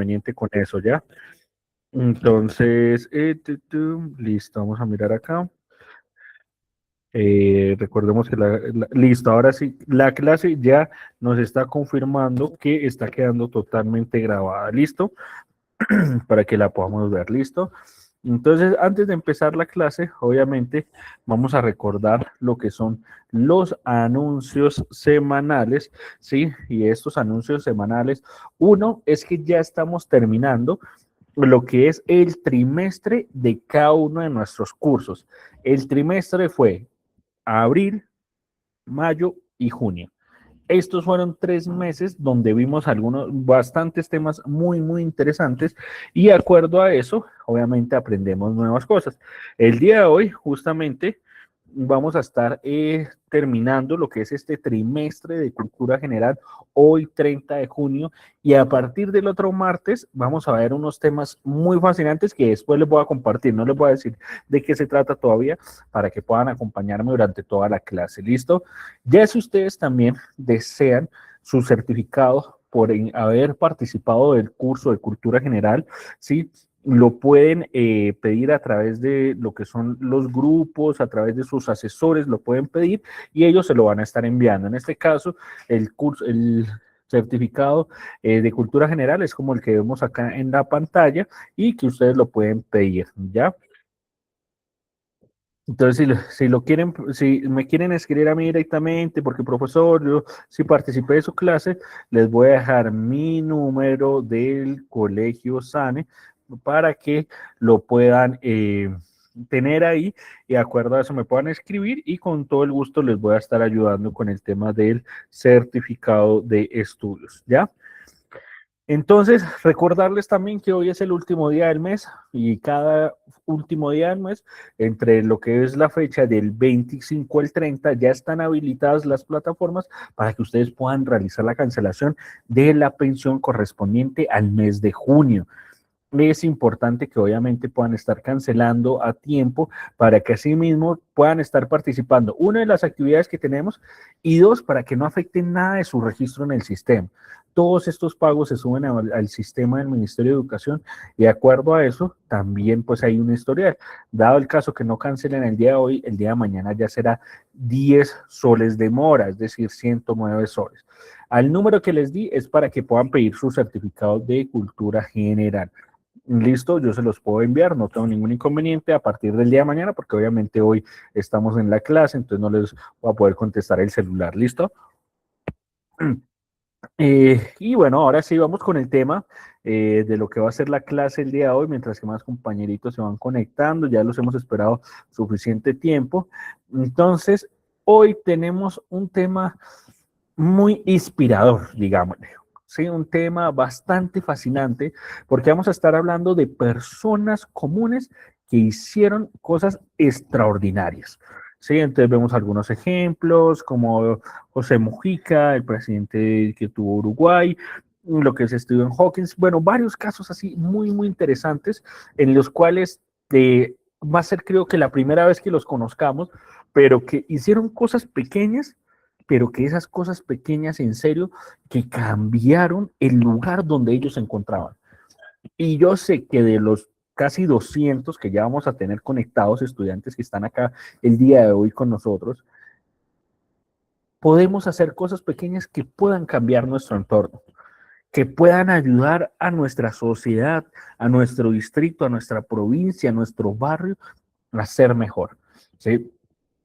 inconveniente con eso, ¿ya? Entonces, listo, vamos a mirar acá. Recordemos que listo, ahora sí, la clase ya nos está confirmando que está quedando totalmente grabada, ¿listo? Para que la podamos ver, ¿listo? Entonces, antes de empezar la clase, obviamente vamos a recordar lo que son los anuncios semanales, ¿sí? Y estos anuncios semanales, uno es que ya estamos terminando lo que es el trimestre de cada uno de nuestros cursos. El trimestre fue abril, mayo y junio. Estos fueron 3 meses donde vimos bastantes temas muy interesantes y de acuerdo a eso, obviamente aprendemos nuevas cosas. El día de hoy, justamente, vamos a estar terminando lo que es este trimestre de cultura general, hoy 30 de junio, y a partir del otro martes vamos a ver unos temas muy fascinantes que después les voy a compartir, no les voy a decir de qué se trata todavía, para que puedan acompañarme durante toda la clase, ¿listo? Ya si ustedes también desean su certificado por haber participado del curso de cultura general, ¿sí? Lo pueden pedir a través de lo que son los grupos, a través de sus asesores, lo pueden pedir y ellos se lo van a estar enviando. En este caso, el certificado de cultura general es como el que vemos acá en la pantalla y que ustedes lo pueden pedir, ¿ya? Entonces, si lo quieren, si me quieren escribir a mí directamente, porque profesor, yo si participé de su clase, les voy a dejar mi número del colegio SANE para que lo puedan tener ahí y de acuerdo a eso me puedan escribir y con todo el gusto les voy a estar ayudando con el tema del certificado de estudios, ¿ya? Entonces, recordarles también que hoy es el último día del mes y cada último día del mes, entre lo que es la fecha del 25 al 30, ya están habilitadas las plataformas para que ustedes puedan realizar la cancelación de la pensión correspondiente al mes de junio. Es importante que obviamente puedan estar cancelando a tiempo para que así mismo puedan estar participando, una de las actividades que tenemos y dos, para que no afecten nada de su registro en el sistema. Todos estos pagos se suben al sistema del Ministerio de Educación y de acuerdo a eso también pues hay un historial. Dado el caso que no cancelen el día de hoy, el día de mañana ya será 10 soles de mora, es decir, 109 soles. Al número que les di es para que puedan pedir su certificado de cultura general. Listo, yo se los puedo enviar, no tengo ningún inconveniente a partir del día de mañana, porque obviamente hoy estamos en la clase, entonces no les voy a poder contestar el celular, ¿listo? Y bueno, ahora sí vamos con el tema de lo que va a ser la clase el día de hoy, mientras que más compañeritos se van conectando, ya los hemos esperado suficiente tiempo. Entonces, hoy tenemos un tema muy inspirador, digámosle. Sí, un tema bastante fascinante porque vamos a estar hablando de personas comunes que hicieron cosas extraordinarias. Sí, entonces vemos algunos ejemplos como José Mujica, el presidente que tuvo Uruguay, lo que es Stephen Hawking, bueno, varios casos así muy interesantes en los cuales va a ser creo que la primera vez que los conozcamos, pero que hicieron cosas pequeñas pero que esas cosas pequeñas en serio que cambiaron el lugar donde ellos se encontraban. Y yo sé que de los casi 200 que ya vamos a tener conectados estudiantes que están acá el día de hoy con nosotros, podemos hacer cosas pequeñas que puedan cambiar nuestro entorno, que puedan ayudar a nuestra sociedad, a nuestro distrito, a nuestra provincia, a nuestro barrio a ser mejor. ¿Sí?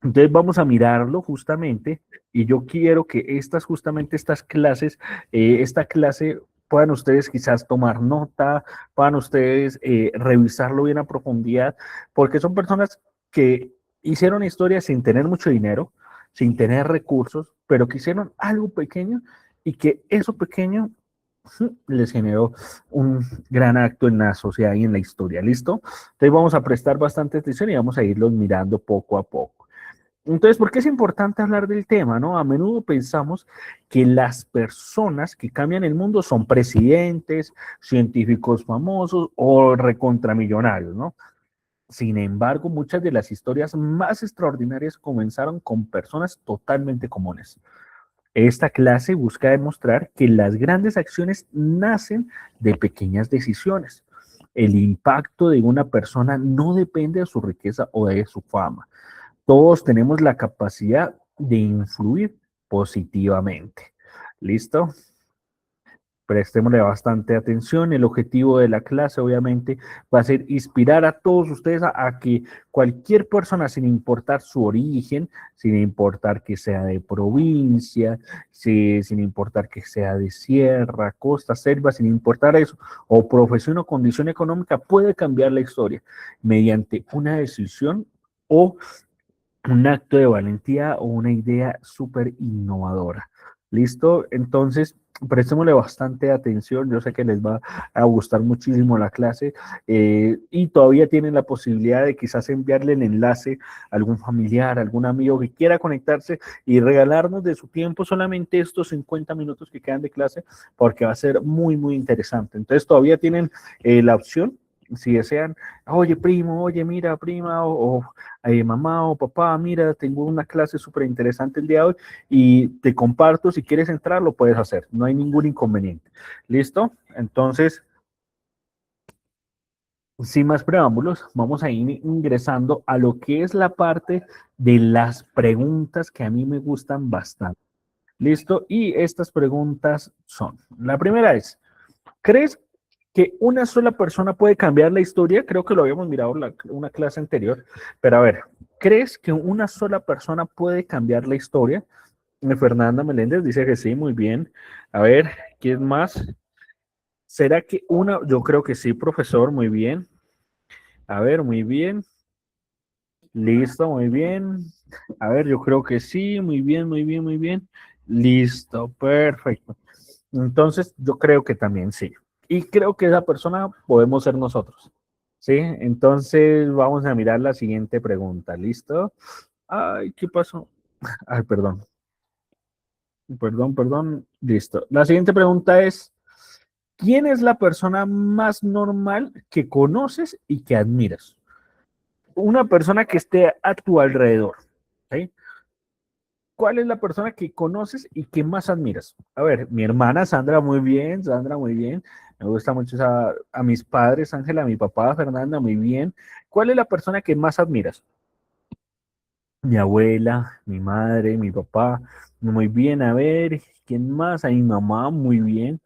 Entonces vamos a mirarlo justamente y yo quiero que justamente estas clases, esta clase puedan ustedes quizás tomar nota, puedan ustedes revisarlo bien a profundidad, porque son personas que hicieron historias sin tener mucho dinero, sin tener recursos, pero que hicieron algo pequeño y que eso pequeño les generó un gran acto en la sociedad y en la historia. ¿Listo? Entonces vamos a prestar bastante atención y vamos a irlos mirando poco a poco. Entonces, ¿por qué es importante hablar del tema, no? A menudo pensamos que las personas que cambian el mundo son presidentes, científicos famosos o recontramillonarios, ¿no? Sin embargo, muchas de las historias más extraordinarias comenzaron con personas totalmente comunes. Esta clase busca demostrar que las grandes acciones nacen de pequeñas decisiones. El impacto de una persona no depende de su riqueza o de su fama. Todos tenemos la capacidad de influir positivamente. ¿Listo? Prestémosle bastante atención. El objetivo de la clase, obviamente, va a ser inspirar a todos ustedes a que cualquier persona, sin importar su origen, sin importar que sea de provincia, sin importar que sea de sierra, costa, selva, sin importar eso, o profesión o condición económica, puede cambiar la historia mediante una decisión o un acto de valentía o una idea súper innovadora. ¿Listo? Entonces, prestémosle bastante atención. Yo sé que les va a gustar muchísimo la clase y todavía tienen la posibilidad de quizás enviarle el enlace a algún familiar, algún amigo que quiera conectarse y regalarnos de su tiempo solamente estos 50 minutos que quedan de clase porque va a ser muy, muy interesante. Entonces, todavía tienen la opción. Si desean, oye primo, oye mira prima, mamá o papá, mira, tengo una clase súper interesante el día de hoy y te comparto, si quieres entrar, lo puedes hacer, no hay ningún inconveniente. ¿Listo? Entonces, sin más preámbulos, vamos a ir ingresando a lo que es la parte de las preguntas que a mí me gustan bastante. ¿Listo? Y estas preguntas son, la primera es, ¿crees que una sola persona puede cambiar la historia? Creo que lo habíamos mirado en una clase anterior, pero a ver, ¿crees que una sola persona puede cambiar la historia? Fernanda Meléndez dice que sí, muy bien. A ver, ¿quién más? ¿Será que una? Yo creo que sí, profesor, muy bien. A ver, muy bien. Listo, muy bien. A ver, yo creo que sí, muy bien, muy bien, muy bien. Listo, perfecto. Entonces, yo creo que también sí. Y creo que esa persona podemos ser nosotros. ¿Sí? Entonces, vamos a mirar la siguiente pregunta. ¿Listo? Ay, ¿qué pasó? Ay, perdón. Perdón. Listo. La siguiente pregunta es, ¿quién es la persona más normal que conoces y que admiras? Una persona que esté a tu alrededor. ¿Sí? ¿Cuál es la persona que conoces y que más admiras? A ver, mi hermana Sandra, muy bien, Sandra, muy bien. Me gusta mucho a mis padres, Ángela, a mi papá, Fernanda, muy bien. ¿Cuál es la persona que más admiras? Mi abuela, mi madre, mi papá, muy bien. A ver, ¿quién más? A mi mamá, muy bien.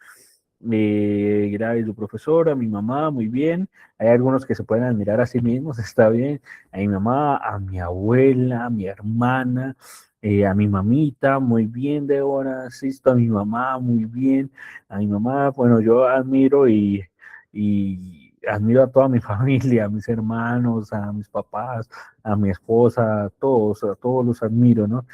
Graves su profesora, mi mamá, muy bien. Hay algunos que se pueden admirar a sí mismos, está bien. A mi mamá, a mi abuela, a mi hermana, a mi mamita, muy bien, Débora. Asisto a mi mamá, muy bien. A mi mamá, bueno, yo admiro y admiro a toda mi familia, a mis hermanos, a mis papás, a mi esposa, a todos los admiro, ¿no?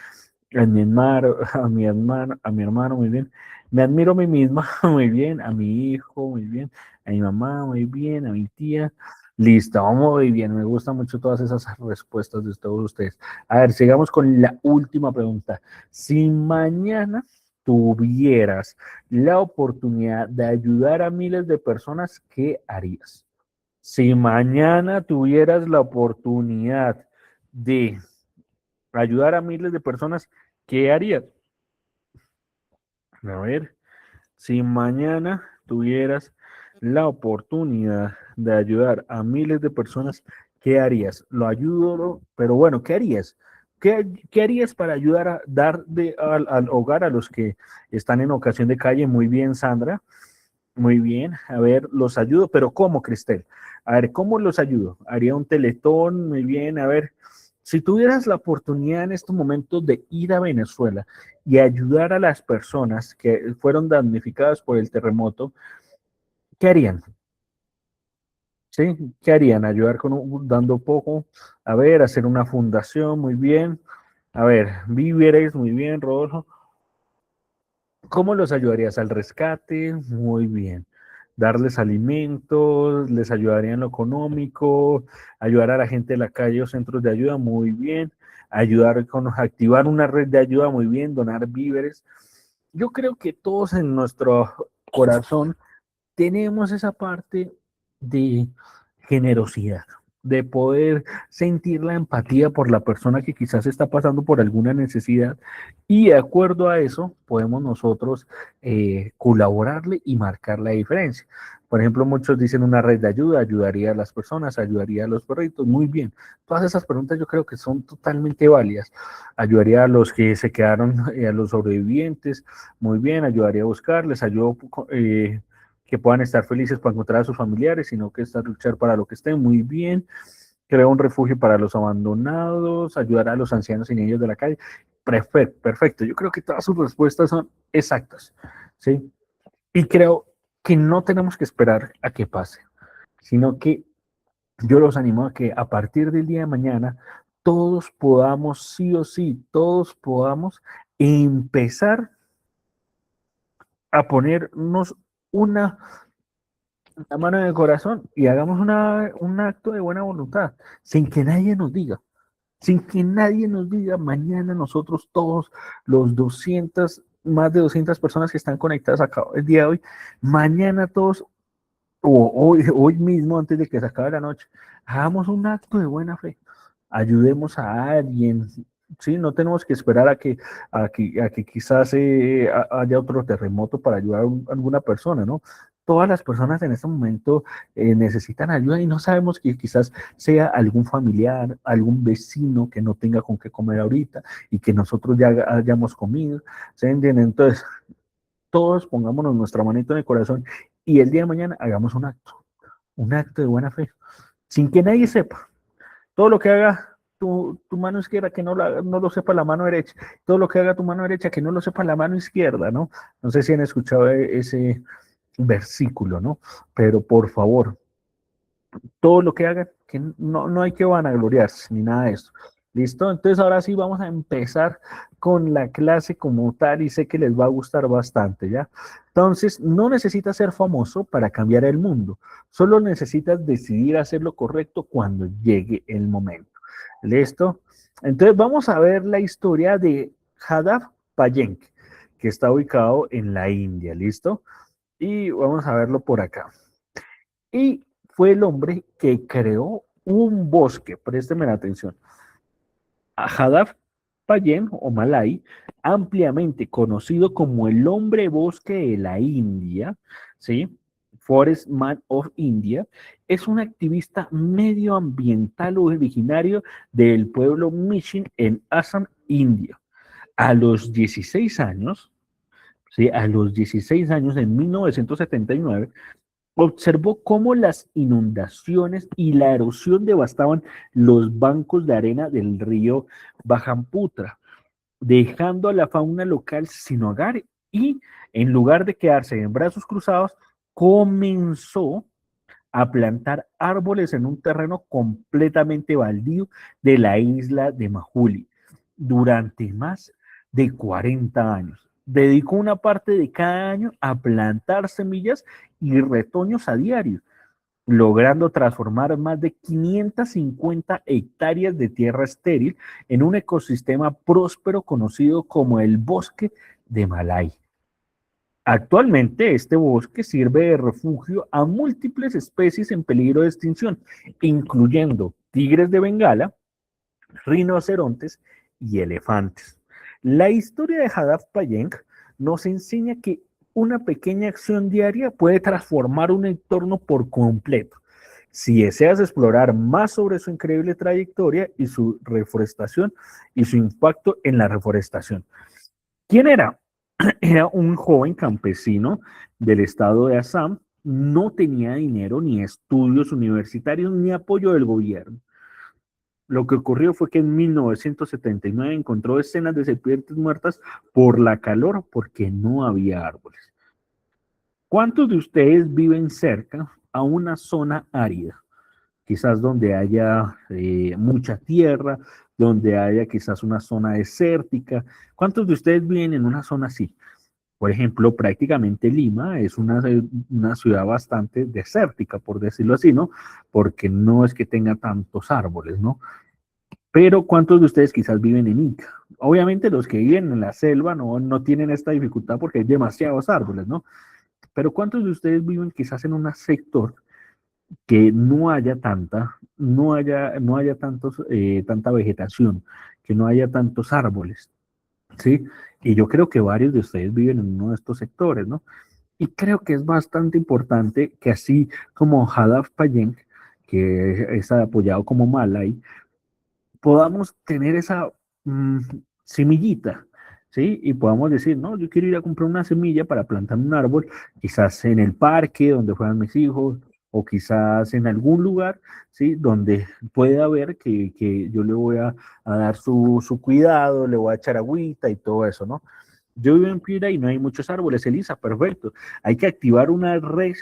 A mi hermano, a mi hermano, muy bien. Me admiro a mí misma, muy bien, a mi hijo, muy bien, a mi mamá, muy bien, a mi tía. Listo, muy bien, me gustan mucho todas esas respuestas de todos ustedes. A ver, sigamos con la última pregunta. Si mañana tuvieras la oportunidad de ayudar a miles de personas, ¿qué harías? Si mañana tuvieras la oportunidad de ayudar a miles de personas, ¿qué harías? A ver, si mañana tuvieras la oportunidad de ayudar a miles de personas, ¿qué harías? Lo ayudo, pero bueno, ¿qué harías? ¿Qué harías para ayudar a dar al hogar a los que están en ocasión de calle? Muy bien, Sandra. Muy bien. A ver, los ayudo, pero ¿cómo, Cristel? A ver, ¿cómo los ayudo? Haría un teletón, muy bien. A ver, si tuvieras la oportunidad en estos momentos de ir a Venezuela y ayudar a las personas que fueron damnificadas por el terremoto, ¿qué harían? ¿Sí? ¿Qué harían? Ayudar dando poco. A ver, hacer una fundación, muy bien. A ver, víveres, muy bien, Rodolfo. ¿Cómo los ayudarías al rescate? Muy bien. Darles alimentos, les ayudaría en lo económico, ayudar a la gente de la calle o centros de ayuda, muy bien. Ayudar con activar una red de ayuda, muy bien. Donar víveres. Yo creo que todos en nuestro corazón tenemos esa parte de generosidad. de poder sentir la empatía por la persona que quizás está pasando por alguna necesidad y de acuerdo a eso podemos nosotros colaborarle y marcar la diferencia. Por ejemplo, muchos dicen una red de ayuda, ayudaría a las personas, ayudaría a los perritos, muy bien. Todas esas preguntas yo creo que son totalmente válidas. Ayudaría a los que se quedaron, a los sobrevivientes, muy bien, ayudaría a buscarles, ayudo que puedan estar felices para encontrar a sus familiares, sino que estar luchar para lo que estén, muy bien. Crea un refugio para los abandonados, ayudar a los ancianos y niños de la calle. Perfecto, perfecto. Yo creo que todas sus respuestas son exactas, ¿sí? Y creo que no tenemos que esperar a que pase, sino que yo los animo a que a partir del día de mañana todos podamos, sí o sí, todos podamos empezar a ponernos una la mano en el corazón y hagamos un acto de buena voluntad, sin que nadie nos diga, sin que nadie nos diga, mañana nosotros todos los 200, más de 200 personas que están conectadas acá el día de hoy, mañana todos, o hoy mismo, antes de que se acabe la noche, hagamos un acto de buena fe, ayudemos a alguien. Sí, no tenemos que esperar a que quizás haya otro terremoto para ayudar a alguna persona, ¿no? Todas las personas en este momento necesitan ayuda y no sabemos que quizás sea algún familiar, algún vecino que no tenga con qué comer ahorita y que nosotros ya hayamos comido. ¿Se entiende? Entonces, todos pongámonos nuestra manito en el corazón y el día de mañana hagamos un acto de buena fe, sin que nadie sepa. Todo lo que haga tu mano izquierda, que no lo sepa la mano derecha. Todo lo que haga tu mano derecha, que no lo sepa la mano izquierda, ¿no? No sé si han escuchado ese versículo, ¿no? Pero por favor, todo lo que hagan, que no hay que vanagloriarse ni nada de eso. ¿Listo? Entonces ahora sí vamos a empezar con la clase como tal y sé que les va a gustar bastante, ¿ya? Entonces, no necesitas ser famoso para cambiar el mundo, solo necesitas decidir hacer lo correcto cuando llegue el momento. ¿Listo? Entonces vamos a ver la historia de Hadaf Payenk, que está ubicado en la India, ¿listo? Y vamos a verlo por acá. Y fue el hombre que creó un bosque, présteme la atención. Hadaf Payen o Malay, ampliamente conocido como el hombre bosque de la India, ¿sí? Forest Man of India, es un activista medioambiental originario del pueblo Mishin en Assam, India. A los 16 años, ¿sí? A los 16 años, en 1979, observó cómo las inundaciones y la erosión devastaban los bancos de arena del río Brahmaputra, dejando a la fauna local sin hogar y, en lugar de quedarse en brazos cruzados, comenzó a plantar árboles en un terreno completamente baldío de la isla de Majuli durante más de 40 años. Dedicó una parte de cada año a plantar semillas y retoños a diario, logrando transformar más de 550 hectáreas de tierra estéril en un ecosistema próspero conocido como el bosque de Malay. Actualmente, este bosque sirve de refugio a múltiples especies en peligro de extinción, incluyendo tigres de Bengala, rinocerontes y elefantes. La historia de Hadaf Payeng nos enseña que una pequeña acción diaria puede transformar un entorno por completo. Si deseas explorar más sobre su increíble trayectoria y su reforestación y su impacto en la reforestación. ¿Quién era? Era un joven campesino del estado de Assam, no tenía dinero, ni estudios universitarios, ni apoyo del gobierno. Lo que ocurrió fue que en 1979 encontró escenas de serpientes muertas por la calor, porque no había árboles. ¿Cuántos de ustedes viven cerca a una zona árida? Quizás donde haya mucha tierra, donde haya quizás una zona desértica. ¿Cuántos de ustedes viven en una zona así? Por ejemplo, prácticamente Lima es una ciudad bastante desértica, por decirlo así, ¿no? Porque no es que tenga tantos árboles, ¿no? Pero ¿cuántos de ustedes quizás viven en Ica? Obviamente los que viven en la selva no tienen esta dificultad porque hay demasiados árboles, ¿no? Pero ¿cuántos de ustedes viven quizás en un sector que no haya no haya tanta vegetación, que no haya tantos árboles, ¿sí? Y yo creo que varios de ustedes viven en uno de estos sectores, ¿no? Y creo que es bastante importante que así como Hadaf Payeng, que es apoyado como Malay, podamos tener esa mm, semillita, ¿sí? Y podamos decir, no, yo quiero ir a comprar una semilla para plantar un árbol, quizás en el parque donde juegan mis hijos, o quizás en algún lugar, ¿sí? Donde pueda ver que yo le voy a dar su cuidado, le voy a echar agüita y todo eso, ¿no? Yo vivo en Piura y no hay muchos árboles, Elisa, perfecto. Hay que activar una red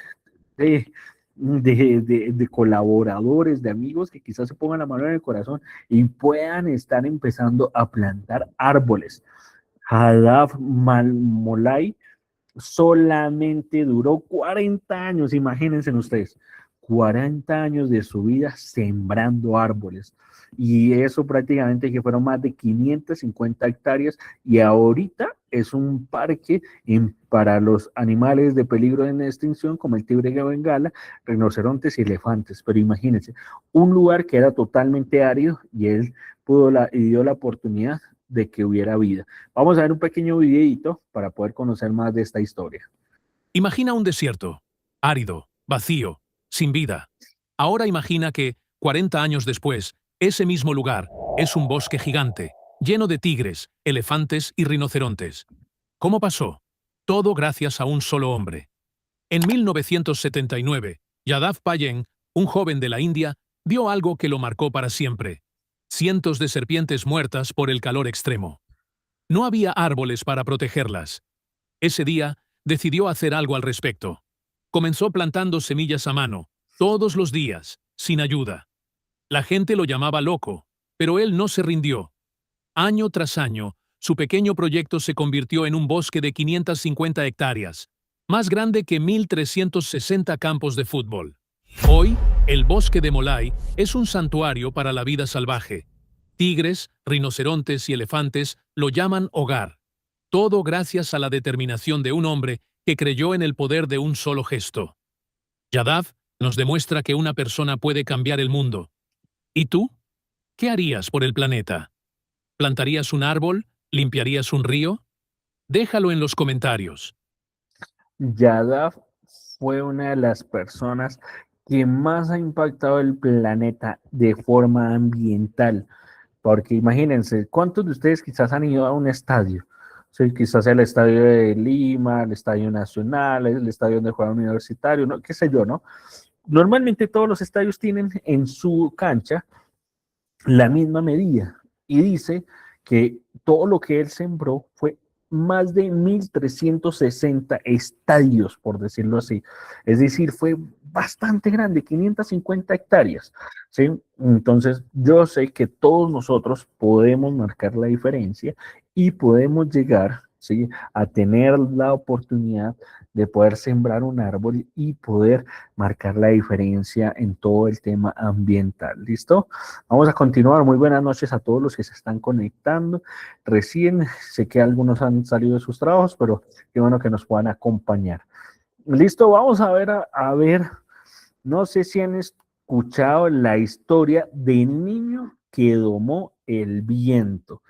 de, de colaboradores, de amigos que quizás se pongan la mano en el corazón y puedan estar empezando a plantar árboles. Hadaf Molay solamente duró 40 años, imagínense ustedes, 40 años de su vida sembrando árboles. Y eso prácticamente que fueron más de 550 hectáreas y ahorita es un parque para los animales de peligro en extinción como el tigre de Bengala, rinocerontes y elefantes. Pero imagínense, un lugar que era totalmente árido y él y dio la oportunidad de que hubiera vida. Vamos a ver un pequeño videito para poder conocer más de esta historia. Imagina un desierto, árido, vacío, sin vida. Ahora imagina que, 40 años después, ese mismo lugar es un bosque gigante, lleno de tigres, elefantes y rinocerontes. ¿Cómo pasó? Todo gracias a un solo hombre. En 1979, Yadav Payeng, un joven de la India, vio algo que lo marcó para siempre. Cientos de serpientes muertas por el calor extremo. No había árboles para protegerlas. Ese día, decidió hacer algo al respecto. Comenzó plantando semillas a mano, todos los días, sin ayuda. La gente lo llamaba loco, pero él no se rindió. Año tras año, su pequeño proyecto se convirtió en un bosque de 550 hectáreas, más grande que 1.360 campos de fútbol. Hoy, el bosque de Molay es un santuario para la vida salvaje. Tigres, rinocerontes y elefantes lo llaman hogar. Todo gracias a la determinación de un hombre que creyó en el poder de un solo gesto. Yadav nos demuestra que una persona puede cambiar el mundo. ¿Y tú? ¿Qué harías por el planeta? ¿Plantarías un árbol? ¿Limpiarías un río? Déjalo en los comentarios. Yadav fue una de las personas que más ha impactado el planeta de forma ambiental, porque imagínense, ¿cuántos de ustedes quizás han ido a un estadio? Sí, quizás el estadio de Lima, el estadio nacional, el estadio donde juega universitario, ¿no? Qué sé yo, ¿no? Normalmente todos los estadios tienen en su cancha la misma medida y dice que todo lo que él sembró fue más de 1.360 estadios, por decirlo así. Es decir, fue bastante grande, 550 hectáreas. ¿Sí? Entonces, yo sé que todos nosotros podemos marcar la diferencia y podemos llegar, ¿sí?, a tener la oportunidad de poder sembrar un árbol y poder marcar la diferencia en todo el tema ambiental. ¿Listo? Vamos a continuar. Muy buenas noches a todos los que se están conectando. Recién sé que algunos han salido de sus trabajos, pero qué bueno que nos puedan acompañar. Listo, vamos a ver, no sé si han escuchado la historia del niño que domó el viento.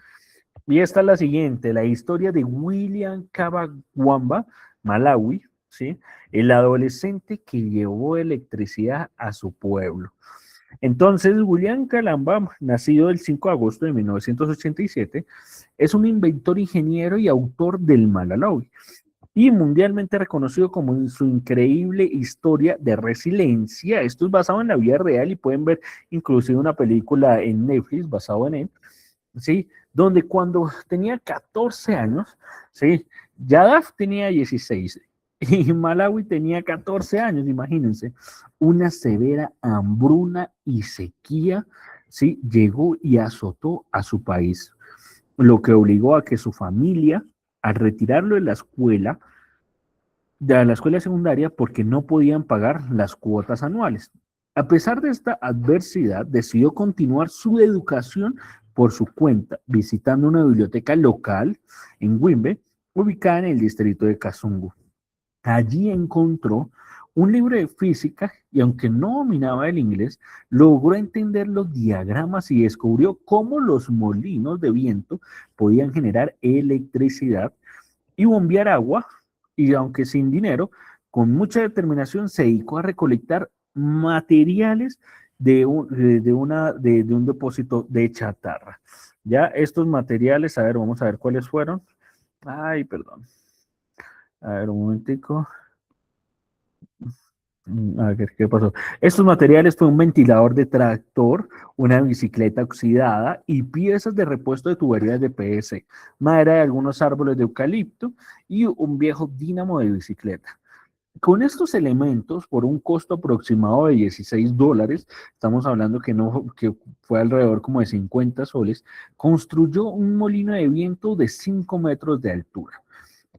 Y esta es la siguiente, la historia de William Kabagwamba, Malawi, ¿sí? El adolescente que llevó electricidad a su pueblo. Entonces, William Calamba, nacido el 5 de agosto de 1987, es un inventor, ingeniero y autor del Malalawi y mundialmente reconocido como en su increíble historia de resiliencia. Esto es basado en la vida real y pueden ver inclusive una película en Netflix basado en él, ¿sí? Donde cuando tenía 14 años, ¿sí? Yadav tenía 16 y Malawi tenía 14 años, imagínense. Una severa hambruna y sequía, ¿sí?, llegó y azotó a su país, lo que obligó a que su familia, al retirarlo de la escuela secundaria, porque no podían pagar las cuotas anuales. A pesar de esta adversidad, decidió continuar su educación por su cuenta, visitando una biblioteca local en Wimbe, ubicada en el distrito de Kasungu. Allí encontró un libro de física y aunque no dominaba el inglés, logró entender los diagramas y descubrió cómo los molinos de viento podían generar electricidad y bombear agua, y aunque sin dinero, con mucha determinación se dedicó a recolectar materiales de un depósito de chatarra. Ya estos materiales, a ver, vamos a ver cuáles fueron. Ay, perdón. A ver, un momentico. A ver, ¿qué pasó? Estos materiales fue un ventilador de tractor, una bicicleta oxidada y piezas de repuesto de tuberías de PVC, madera de algunos árboles de eucalipto y un viejo dínamo de bicicleta. Con estos elementos, por un costo aproximado de $16, estamos hablando que fue alrededor como de 50 soles, construyó un molino de viento de 5 metros de altura.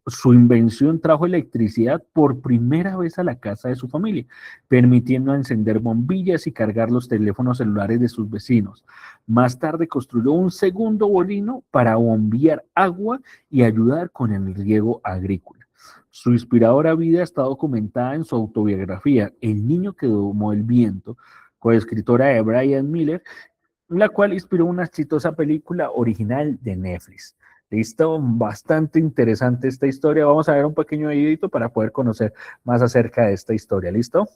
Su invención trajo electricidad por primera vez a la casa de su familia, permitiendo encender bombillas y cargar los teléfonos celulares de sus vecinos. Más tarde construyó un segundo molino para bombear agua y ayudar con el riego agrícola. Su inspiradora vida está documentada en su autobiografía, El niño que domó el viento, coescritora de Brian Miller, la cual inspiró una exitosa película original de Netflix. Listo, bastante interesante esta historia. Vamos a ver un pequeño videito para poder conocer más acerca de esta historia. ¿Listo?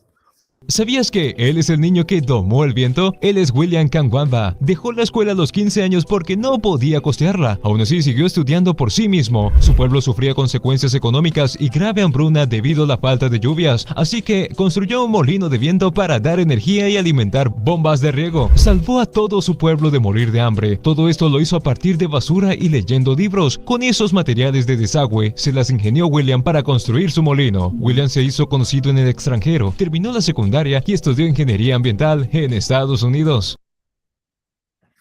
¿Sabías que él es el niño que domó el viento? Él es William Kangwamba. Dejó la escuela a los 15 años porque no podía costearla. Aún así siguió estudiando por sí mismo. Su pueblo sufría consecuencias económicas y grave hambruna debido a la falta de lluvias, así que construyó un molino de viento para dar energía y alimentar bombas de riego. Salvó a todo su pueblo de morir de hambre. Todo esto lo hizo a partir de basura y leyendo libros. Con esos materiales de desagüe, se las ingenió William para construir su molino. William se hizo conocido en el extranjero, terminó la secundaria y estudió ingeniería ambiental en Estados Unidos.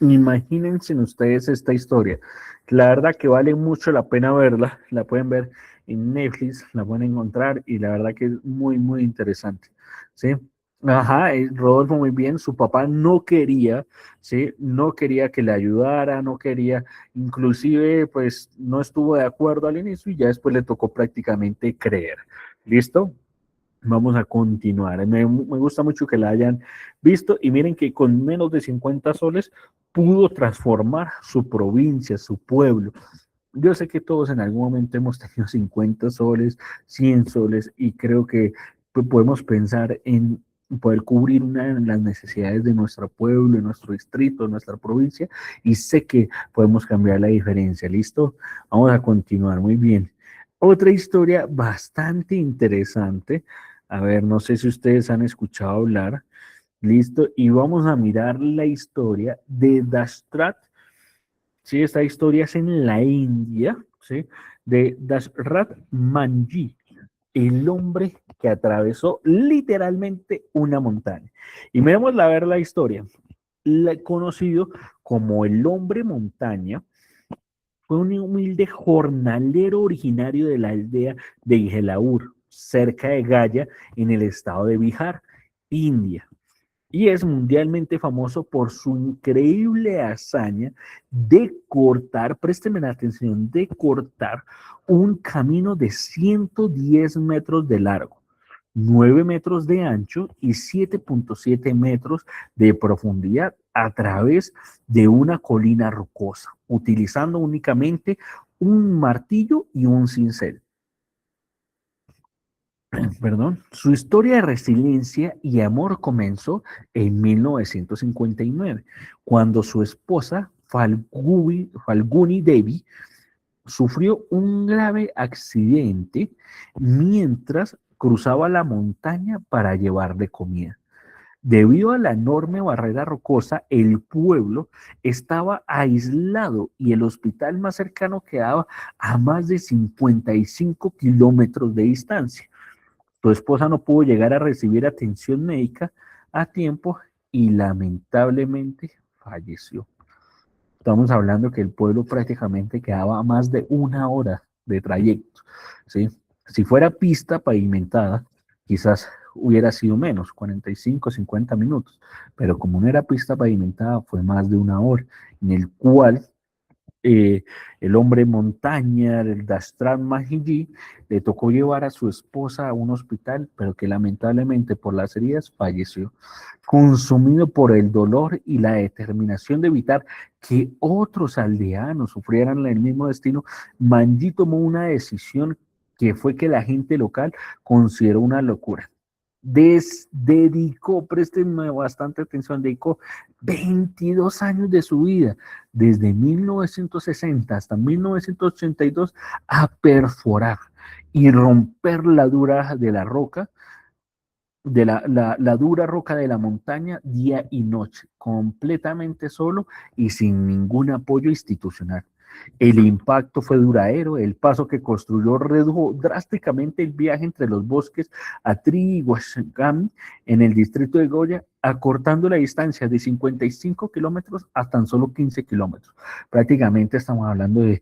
Imagínense ustedes esta historia. La verdad que vale mucho la pena verla. La pueden ver en Netflix, la pueden encontrar y la verdad que es muy, muy interesante. ¿Sí? Ajá, Rodolfo muy bien. Su papá no quería, ¿sí? No quería que le ayudara, no quería, inclusive pues no estuvo de acuerdo al inicio y ya después le tocó prácticamente creer. ¿Listo? Vamos a continuar. Me gusta mucho que la hayan visto y miren que con menos de 50 soles pudo transformar su provincia, su pueblo. Yo sé que todos en algún momento hemos tenido 50 soles, 100 soles y creo que podemos pensar en poder cubrir una de las necesidades de nuestro pueblo, de nuestro distrito, de nuestra provincia y sé que podemos cambiar la diferencia. ¿Listo? Vamos a continuar. Muy bien. Otra historia bastante interesante. A ver, no sé si ustedes han escuchado hablar. Listo. Y vamos a mirar la historia de Dashrat. Sí, esta historia es en la India, ¿sí? De Dashrat Manji, el hombre que atravesó literalmente una montaña. Y miremos a ver la historia. Conocido como el hombre montaña, fue un humilde jornalero originario de la aldea de Ijelaur, cerca de Gaya, en el estado de Bihar, India. Y es mundialmente famoso por su increíble hazaña de cortar, présteme la atención, de cortar un camino de 110 metros de largo, 9 metros de ancho y 7.7 metros de profundidad a través de una colina rocosa, utilizando únicamente un martillo y un cincel. Perdón, su historia de resiliencia y amor comenzó en 1959, cuando su esposa Falguni Devi sufrió un grave accidente mientras cruzaba la montaña para llevarle comida. Debido a la enorme barrera rocosa, el pueblo estaba aislado y el hospital más cercano quedaba a más de 55 kilómetros de distancia. Tu esposa no pudo llegar a recibir atención médica a tiempo y lamentablemente falleció. Estamos hablando que el pueblo prácticamente quedaba a más de una hora de trayecto, ¿sí? Si fuera pista pavimentada, quizás hubiera sido menos, 45, 50 minutos, pero como no era pista pavimentada, fue más de una hora, en el cual eh, el hombre montaña, el Dashrath Manjhi, le tocó llevar a su esposa a un hospital, pero que lamentablemente por las heridas falleció. Consumido por el dolor y la determinación de evitar que otros aldeanos sufrieran el mismo destino, Manjhi tomó una decisión que fue que la gente local consideró una locura. Dedicó, préstenme bastante atención, dedicó 22 años de su vida, desde 1960 hasta 1982, a perforar y romper la dura de la roca, la dura roca de la montaña día y noche, completamente solo y sin ningún apoyo institucional. El impacto fue duradero, el paso que construyó redujo drásticamente el viaje entre los bosques Atri y Huascami en el distrito de Goya, acortando la distancia de 55 kilómetros a tan solo 15 kilómetros. Prácticamente estamos hablando de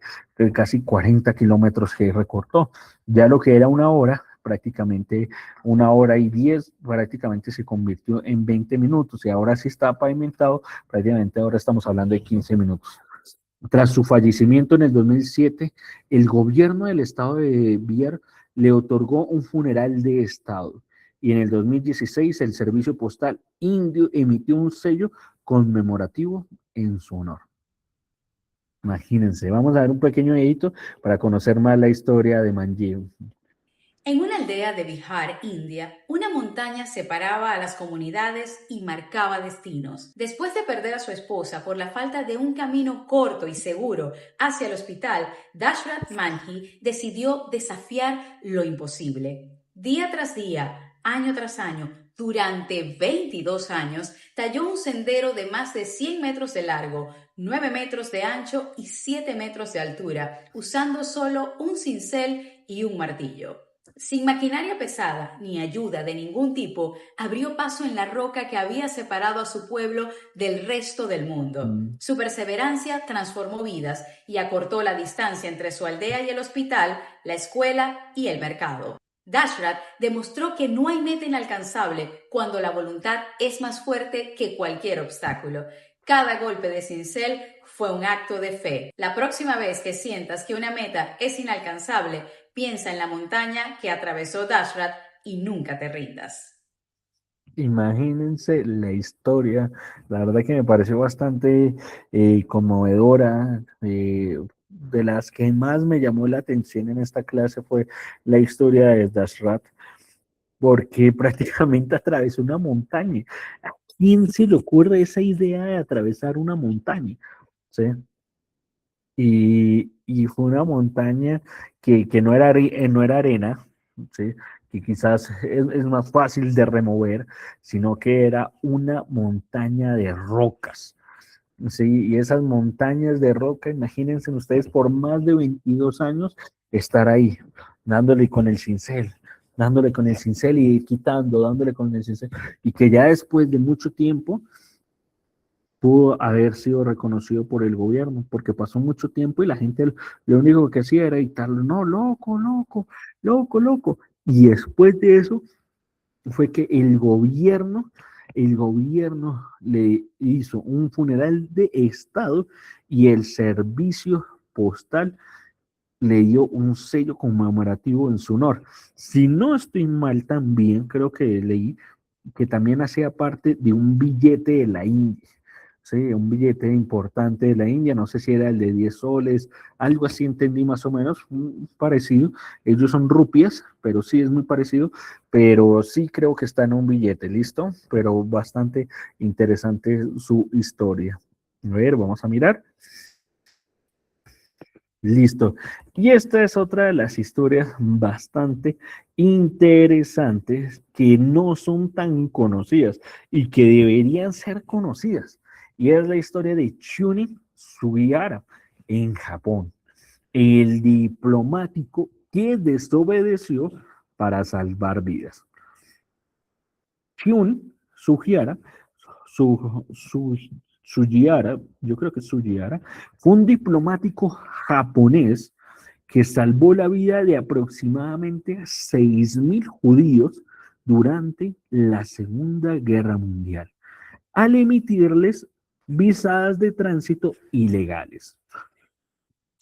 casi 40 kilómetros que recortó. Ya lo que era una hora, prácticamente 1 hora y 10, prácticamente se convirtió en 20 minutos y ahora sí está pavimentado, prácticamente ahora estamos hablando de 15 minutos. Tras su fallecimiento en el 2007, el gobierno del estado de Bihar le otorgó un funeral de estado y en el 2016 el servicio postal indio emitió un sello conmemorativo en su honor. Imagínense, vamos a ver un pequeño edito para conocer más la historia de Manjhi. En una aldea de Bihar, India, una montaña separaba a las comunidades y marcaba destinos. Después de perder a su esposa por la falta de un camino corto y seguro hacia el hospital, Dashrath Manjhi decidió desafiar lo imposible. Día tras día, año tras año, durante 22 años, talló un sendero de más de 100 metros de largo, 9 metros de ancho y 7 metros de altura, usando solo un cincel y un martillo. Sin maquinaria pesada ni ayuda de ningún tipo, abrió paso en la roca que había separado a su pueblo del resto del mundo. Su perseverancia transformó vidas y acortó la distancia entre su aldea y el hospital, la escuela y el mercado. Dashrath demostró que no hay meta inalcanzable cuando la voluntad es más fuerte que cualquier obstáculo. Cada golpe de cincel fue un acto de fe. La próxima vez que sientas que una meta es inalcanzable, piensa en la montaña que atravesó Dashrath y nunca te rindas. Imagínense la historia, la verdad que me pareció bastante conmovedora. De las que más me llamó la atención en esta clase fue la historia de Dashrath, porque prácticamente atravesó una montaña. ¿A quién se le ocurre esa idea de atravesar una montaña? ¿Sí? Y fue una montaña que no era, no era arena, ¿sí? Que quizás es más fácil de remover, sino que era una montaña de rocas. Sí, y esas montañas de roca, imagínense ustedes por más de 22 años estar ahí, dándole con el cincel, dándole con el cincel y quitando, dándole con el cincel, y que ya después de mucho tiempo pudo haber sido reconocido por el gobierno, porque pasó mucho tiempo y la gente lo único que hacía era gritarlo, no, loco, loco, loco, loco. Y después de eso fue que el gobierno le hizo un funeral de estado y el servicio postal le dio un sello conmemorativo en su honor. Si no estoy mal también, creo que leí que también hacía parte de un billete de la India. Sí, un billete importante de la India, no sé si era el de 10 soles, algo así entendí más o menos, parecido. Ellos son rupias, pero sí es muy parecido, pero sí creo que está en un billete, ¿listo? Pero bastante interesante su historia. A ver, vamos a mirar. Listo. Y esta es otra de las historias bastante interesantes que no son tan conocidas y que deberían ser conocidas. Y es la historia de Chunin Sugihara en Japón, el diplomático que desobedeció para salvar vidas. Chunin Sugihara, Sugihara, yo creo que Sugihara, fue un diplomático japonés que salvó la vida de aproximadamente 6.000 judíos durante la Segunda Guerra Mundial, al emitirles visadas de tránsito ilegales.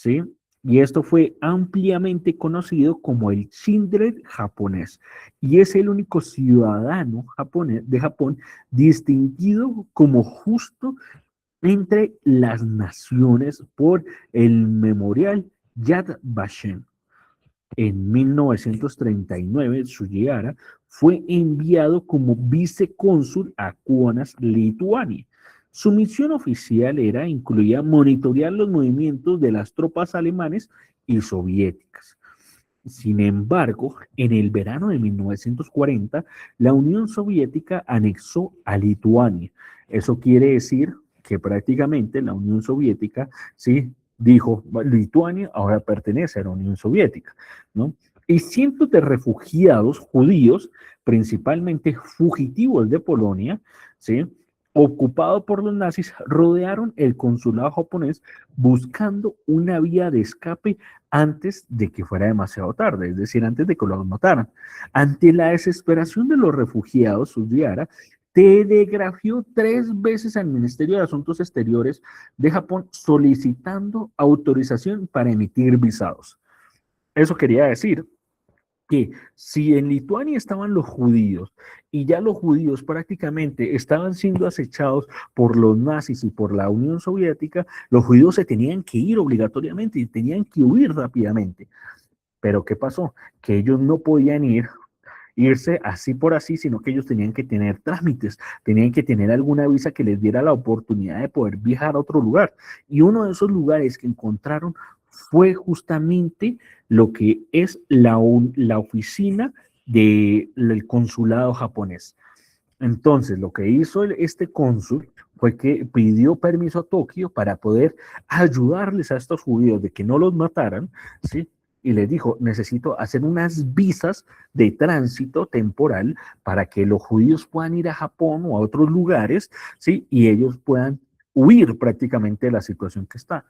¿sí? Y esto fue ampliamente conocido como el Schindler japonés. Y es el único ciudadano japonés de Japón distinguido como justo entre las naciones por el memorial Yad Vashem. En 1939, Sugihara fue enviado como vicecónsul a Kaunas, Lituania. Su misión oficial incluía monitorear los movimientos de las tropas alemanes y soviéticas. Sin embargo, en el verano de 1940, la Unión Soviética anexó a Lituania. Eso quiere decir que prácticamente la Unión Soviética, sí, dijo, Lituania ahora pertenece a la Unión Soviética, ¿no? Y cientos de refugiados judíos, principalmente fugitivos de Polonia, ¿sí?, ocupados por los nazis, rodearon el consulado japonés buscando una vía de escape antes de que fuera demasiado tarde, es decir, antes de que los mataran. Ante la desesperación de los refugiados, Sugihara telegrafió 3 veces al Ministerio de Asuntos Exteriores de Japón solicitando autorización para emitir visados. Eso quería decir que si en Lituania estaban los judíos y ya los judíos prácticamente estaban siendo acechados por los nazis y por la Unión Soviética, los judíos se tenían que ir obligatoriamente y tenían que huir rápidamente. Pero ¿qué pasó? Que ellos no podían irse así por así, sino que ellos tenían que tener trámites, tenían que tener alguna visa que les diera la oportunidad de poder viajar a otro lugar. Y uno de esos lugares que encontraron fue justamente lo que es la oficina del consulado japonés. Entonces, lo que hizo este cónsul fue que pidió permiso a Tokio para poder ayudarles a estos judíos de que no los mataran, ¿sí? Y les dijo, necesito hacer unas visas de tránsito temporal para que los judíos puedan ir a Japón o a otros lugares, ¿sí? Y ellos puedan huir prácticamente de la situación que está.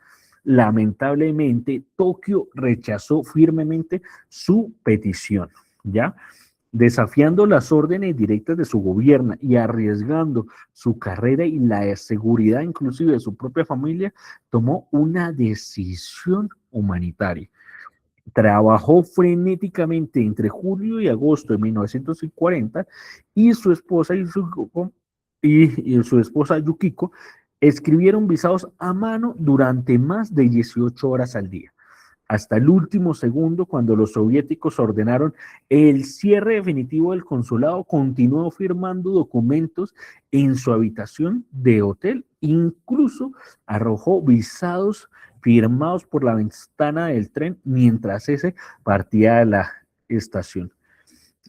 Lamentablemente, Tokio rechazó firmemente su petición, ¿ya? Desafiando las órdenes directas de su gobierno y arriesgando su carrera y la seguridad inclusive de su propia familia, tomó una decisión humanitaria. Trabajó frenéticamente entre julio y agosto de 1940 y su esposa Yukiko escribieron visados a mano durante más de 18 horas al día, hasta el último segundo cuando los soviéticos ordenaron el cierre definitivo del consulado. Continuó firmando documentos en su habitación de hotel, incluso arrojó visados firmados por la ventana del tren mientras ese partía de la estación.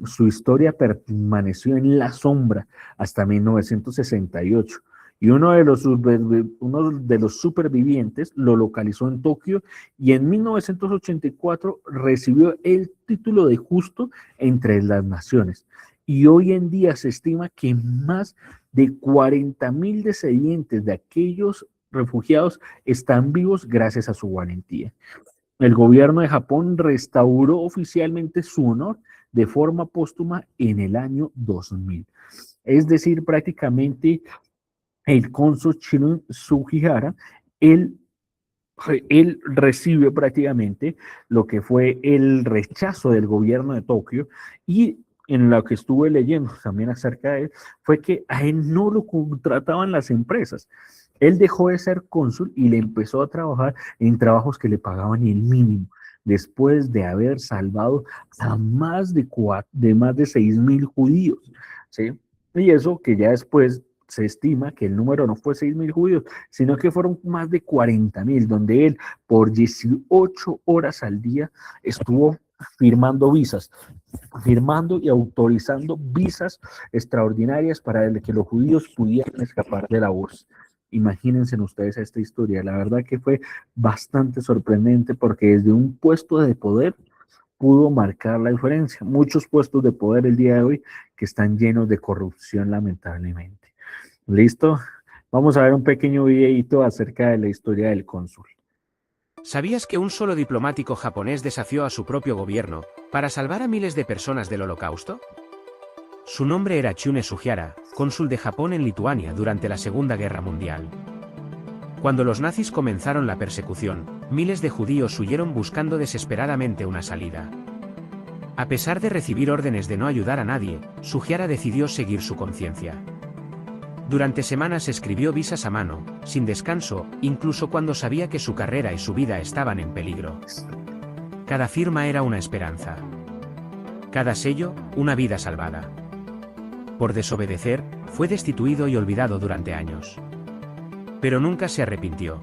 Su historia permaneció en la sombra hasta 1968 y uno de los supervivientes lo localizó en Tokio y en 1984 recibió el título de justo entre las naciones. Y hoy en día se estima que más de 40.000 descendientes de aquellos refugiados están vivos gracias a su valentía. El gobierno de Japón restauró oficialmente su honor de forma póstuma en el año 2000. Es decir, prácticamente el cónsul chino Sugihara, él recibe prácticamente lo que fue el rechazo del gobierno de Tokio, y en lo que estuve leyendo también acerca de él, fue que a él no lo contrataban las empresas. Él dejó de ser cónsul y le empezó a trabajar en trabajos que le pagaban el mínimo, después de haber salvado a más de 6.000 judíos, ¿sí? Y eso que ya después se estima que el número no fue 6.000 judíos, sino que fueron más de 40.000, donde él por 18 horas al día estuvo firmando y autorizando visas extraordinarias para que los judíos pudieran escapar de la URSS. Imagínense ustedes esta historia, la verdad que fue bastante sorprendente porque desde un puesto de poder pudo marcar la diferencia. Muchos puestos de poder el día de hoy que están llenos de corrupción, lamentablemente. ¿Listo? Vamos a ver un pequeño videíto acerca de la historia del cónsul. ¿Sabías que un solo diplomático japonés desafió a su propio gobierno para salvar a miles de personas del Holocausto? Su nombre era Tsuno Sugihara, cónsul de Japón en Lituania durante la Segunda Guerra Mundial. Cuando los nazis comenzaron la persecución, miles de judíos huyeron buscando desesperadamente una salida. A pesar de recibir órdenes de no ayudar a nadie, Sugiara decidió seguir su conciencia. Durante semanas escribió visas a mano, sin descanso, incluso cuando sabía que su carrera y su vida estaban en peligro. Cada firma era una esperanza. Cada sello, una vida salvada. Por desobedecer, fue destituido y olvidado durante años. Pero nunca se arrepintió.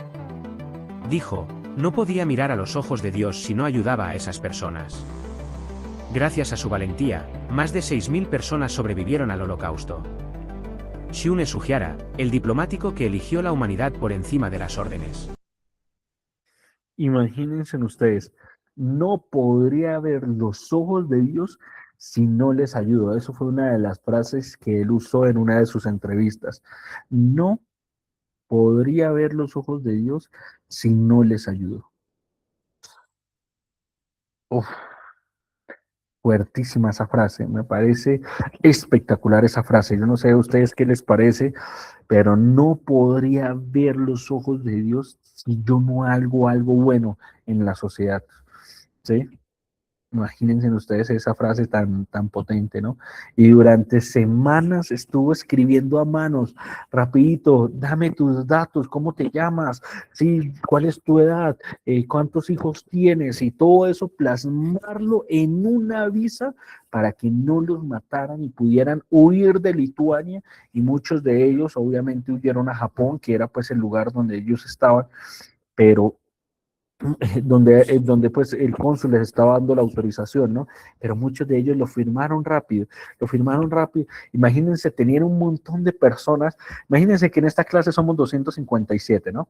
Dijo, no podía mirar a los ojos de Dios si no ayudaba a esas personas. Gracias a su valentía, más de 6.000 personas sobrevivieron al Holocausto. Tshune Sugiara, el diplomático que eligió la humanidad por encima de las órdenes. Imagínense ustedes, no podría ver los ojos de Dios si no les ayudo. Eso fue una de las frases que él usó en una de sus entrevistas. No podría ver los ojos de Dios si no les ayudo. Uf, fuertísima esa frase, me parece espectacular esa frase. Yo no sé a ustedes qué les parece, pero no podría ver los ojos de Dios si yo no hago algo bueno en la sociedad, ¿sí? Imagínense ustedes esa frase tan potente, ¿no? Y durante semanas estuvo escribiendo a manos, rapidito, dame tus datos, ¿cómo te llamas? Sí, ¿cuál es tu edad? ¿Cuántos hijos tienes? Y todo eso plasmarlo en una visa para que no los mataran y pudieran huir de Lituania, y muchos de ellos obviamente huyeron a Japón, que era pues el lugar donde ellos estaban, pero donde pues el cónsul les estaba dando la autorización, ¿no? Pero muchos de ellos lo firmaron rápido. Imagínense, tenían un montón de personas, imagínense que en esta clase somos 257, ¿no?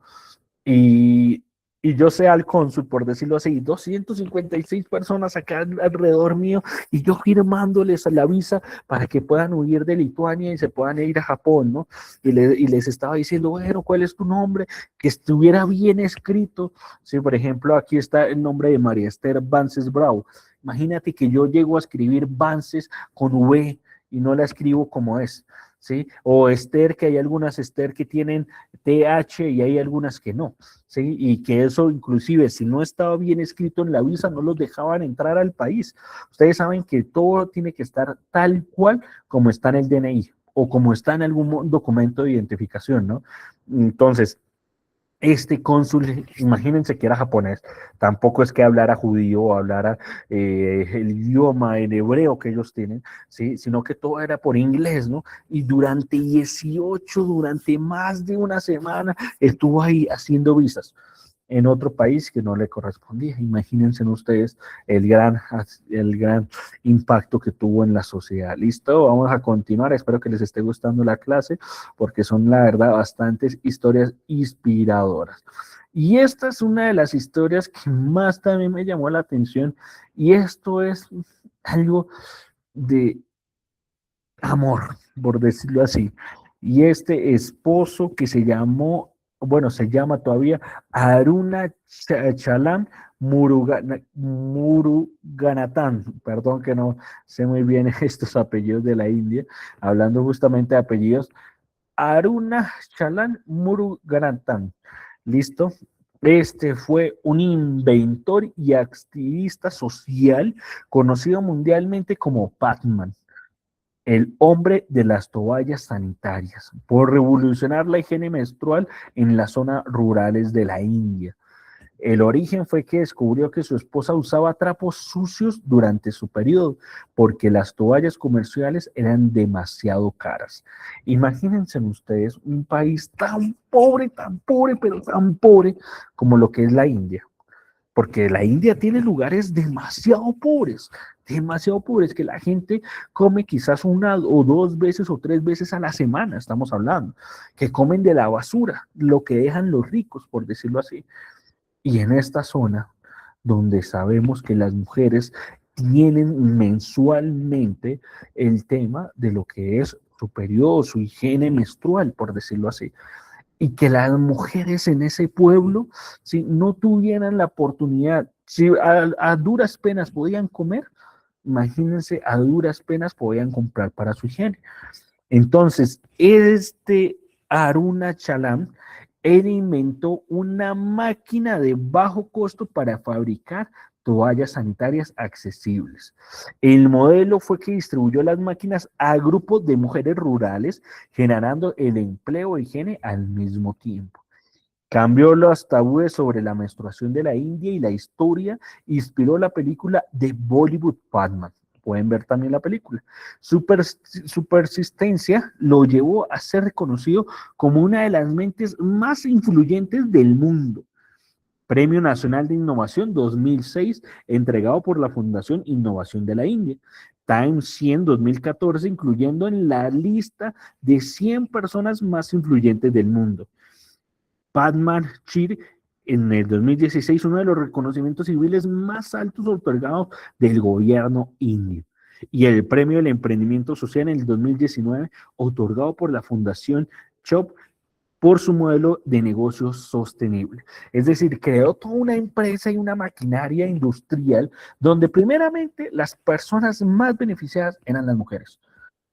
Y, y yo sé al cónsul, por decirlo así, 256 personas acá alrededor mío, y yo firmándoles la visa para que puedan huir de Lituania y se puedan ir a Japón, ¿no? Y les estaba diciendo, bueno, ¿cuál es tu nombre? Que estuviera bien escrito. Sí, por ejemplo, aquí está el nombre de María Esther Vances Bravo. Imagínate que yo llego a escribir Vances con V y no la escribo como es, ¿sí? O Esther, que hay algunas Esther que tienen TH y hay algunas que no, ¿sí? Y que eso inclusive si no estaba bien escrito en la visa no los dejaban entrar al país. Ustedes saben que todo tiene que estar tal cual como está en el DNI o como está en algún documento de identificación, ¿no? Entonces, este cónsul, imagínense que era japonés, tampoco es que hablara judío o hablara el idioma en hebreo que ellos tienen, ¿sí? Sino que todo era por inglés, ¿no? Y durante más de una semana, estuvo ahí haciendo visas en otro país que no le correspondía. Imagínense ustedes el gran impacto que tuvo en la sociedad. Listo, vamos a continuar. Espero que les esté gustando la clase porque son, la verdad, bastantes historias inspiradoras. Y esta es una de las historias que más también me llamó la atención, y esto es algo de amor, por decirlo así. Y este esposo que se llama todavía Aruna Chalam Muruganathan, perdón que no sé muy bien estos apellidos de la India, hablando justamente de apellidos, Aruna Chalam Muruganathan, ¿listo? Este fue un inventor y activista social conocido mundialmente como Batman, el hombre de las toallas sanitarias, por revolucionar la higiene menstrual en las zonas rurales de la India. El origen fue que descubrió que su esposa usaba trapos sucios durante su periodo, porque las toallas comerciales eran demasiado caras. Imagínense ustedes un país tan pobre, pero tan pobre como lo que es la India, porque la India tiene lugares demasiado pobres, que la gente come quizás una o dos veces o tres veces a la semana, estamos hablando, que comen de la basura, lo que dejan los ricos, por decirlo así. Y en esta zona, donde sabemos que las mujeres tienen mensualmente el tema de lo que es su periodo, su higiene menstrual, por decirlo así, y que las mujeres en ese pueblo, si no tuvieran la oportunidad, si a duras penas podían comer, imagínense, a duras penas podían comprar para su higiene. Entonces, este Aruna Chalam Él inventó una máquina de bajo costo para fabricar toallas sanitarias accesibles. El modelo fue que distribuyó las máquinas a grupos de mujeres rurales, generando el empleo e higiene al mismo tiempo. Cambió los tabúes sobre la menstruación de la India y la historia inspiró la película de Bollywood Padman. Pueden ver también la película. Su persistencia lo llevó a ser reconocido como una de las mentes más influyentes del mundo. Premio Nacional de Innovación 2006, entregado por la Fundación Innovación de la India. Times 100 2014, incluyendo en la lista de 100 personas más influyentes del mundo. Padman Shri en el 2016, uno de los reconocimientos civiles más altos otorgados del gobierno indio. Y el premio del emprendimiento social en el 2019, otorgado por la Fundación CHOP por su modelo de negocio sostenible. Es decir, creó toda una empresa y una maquinaria industrial donde primeramente las personas más beneficiadas eran las mujeres,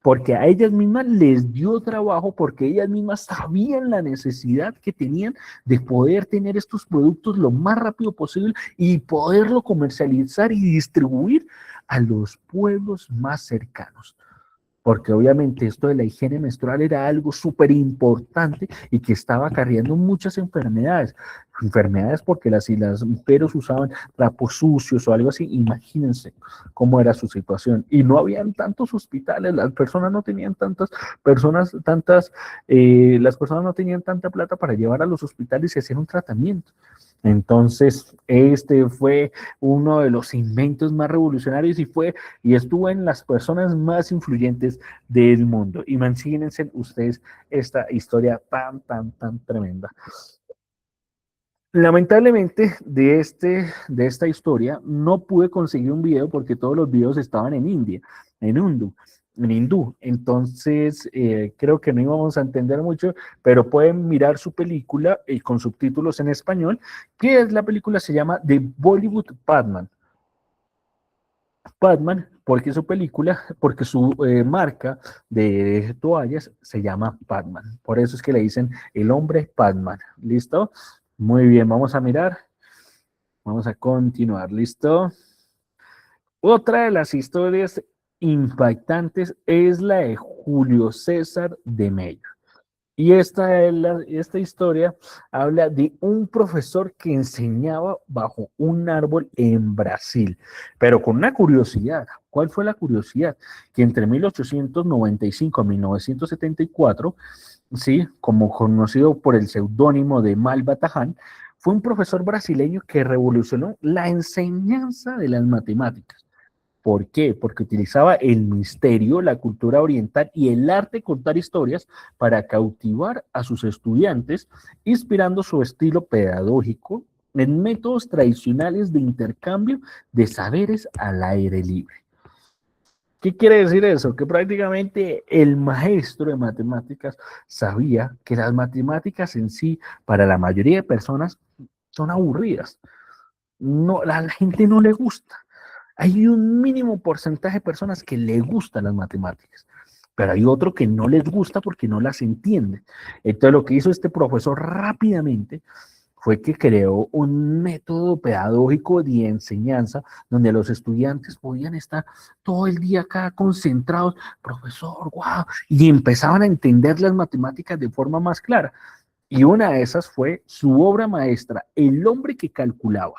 porque a ellas mismas les dio trabajo, porque ellas mismas sabían la necesidad que tenían de poder tener estos productos lo más rápido posible y poderlo comercializar y distribuir a los pueblos más cercanos. Porque obviamente esto de la higiene menstrual era algo súper importante y que estaba acarreando muchas enfermedades. Enfermedades porque si las mujeres usaban trapos sucios o algo así, imagínense cómo era su situación. Y no habían tantos hospitales, las personas no tenían las personas no tenían tanta plata para llevar a los hospitales y hacer un tratamiento. Entonces, este fue uno de los inventos más revolucionarios y estuvo en las personas más influyentes del mundo. Imagínense ustedes esta historia tan tremenda. Lamentablemente, de esta historia no pude conseguir un video porque todos los videos estaban en India, en hindú. Entonces, creo que no íbamos a entender mucho, pero pueden mirar su película con subtítulos en español, que es la película, se llama The Bollywood Padman. Padman, porque su película, porque su marca de toallas se llama Padman. Por eso es que le dicen el hombre Padman. ¿Listo? Muy bien, vamos a mirar. Vamos a continuar. ¿Listo? Otra de las historias impactantes es la de Julio César de Mello. Y esta historia habla de un profesor que enseñaba bajo un árbol en Brasil, pero con una curiosidad. ¿Cuál fue la curiosidad? Que entre 1895 a 1974, sí, como conocido por el seudónimo de Malbataján, fue un profesor brasileño que revolucionó la enseñanza de las matemáticas. ¿Por qué? Porque utilizaba el misterio, la cultura oriental y el arte de contar historias para cautivar a sus estudiantes, inspirando su estilo pedagógico en métodos tradicionales de intercambio de saberes al aire libre. ¿Qué quiere decir eso? Que prácticamente el maestro de matemáticas sabía que las matemáticas en sí, para la mayoría de personas, son aburridas. No, a la gente no le gusta. Hay un mínimo porcentaje de personas que le gustan las matemáticas, pero hay otro que no les gusta porque no las entiende. Entonces lo que hizo este profesor rápidamente fue que creó un método pedagógico de enseñanza donde los estudiantes podían estar todo el día acá concentrados, profesor, wow, y empezaban a entender las matemáticas de forma más clara. Y una de esas fue su obra maestra, El hombre que calculaba.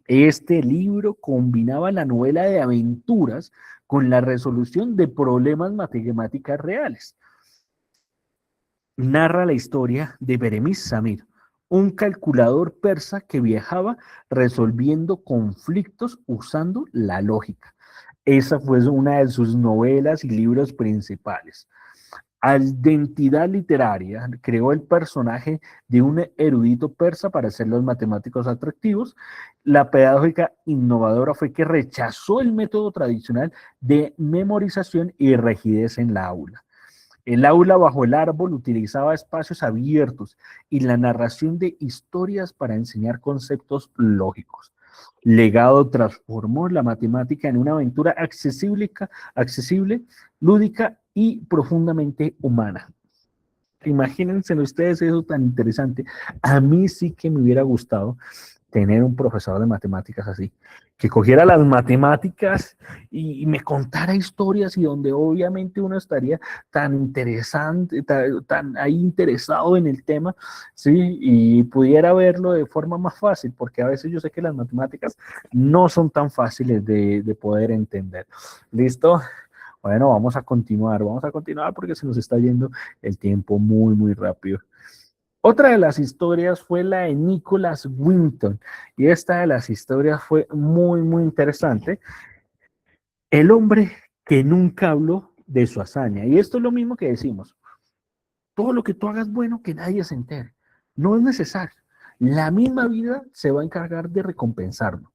Este libro combinaba la novela de aventuras con la resolución de problemas matemáticas reales. Narra la historia de Beremis Samir, un calculador persa que viajaba resolviendo conflictos usando la lógica. Esa fue una de sus novelas y libros principales. Al identidad literaria, creó el personaje de un erudito persa para hacer los matemáticos atractivos. La pedagógica innovadora fue que rechazó el método tradicional de memorización y rigidez en la aula. El aula bajo el árbol utilizaba espacios abiertos y la narración de historias para enseñar conceptos lógicos. Legado transformó la matemática en una aventura accesible, lúdica y profundamente humana. Imagínense ustedes eso tan interesante. A mí sí que me hubiera gustado tener un profesor de matemáticas así, que cogiera las matemáticas y me contara historias y donde obviamente uno estaría tan interesante, tan ahí interesado en el tema, ¿sí? Y pudiera verlo de forma más fácil, porque a veces yo sé que las matemáticas no son tan fáciles de poder entender. ¿Listo? Bueno, vamos a continuar porque se nos está yendo el tiempo muy, muy rápido. Otra de las historias fue la de Nicholas Winton, y esta de las historias fue muy, muy interesante. El hombre que nunca habló de su hazaña. Y esto es lo mismo que decimos. Todo lo que tú hagas bueno, que nadie se entere. No es necesario. La misma vida se va a encargar de recompensarlo.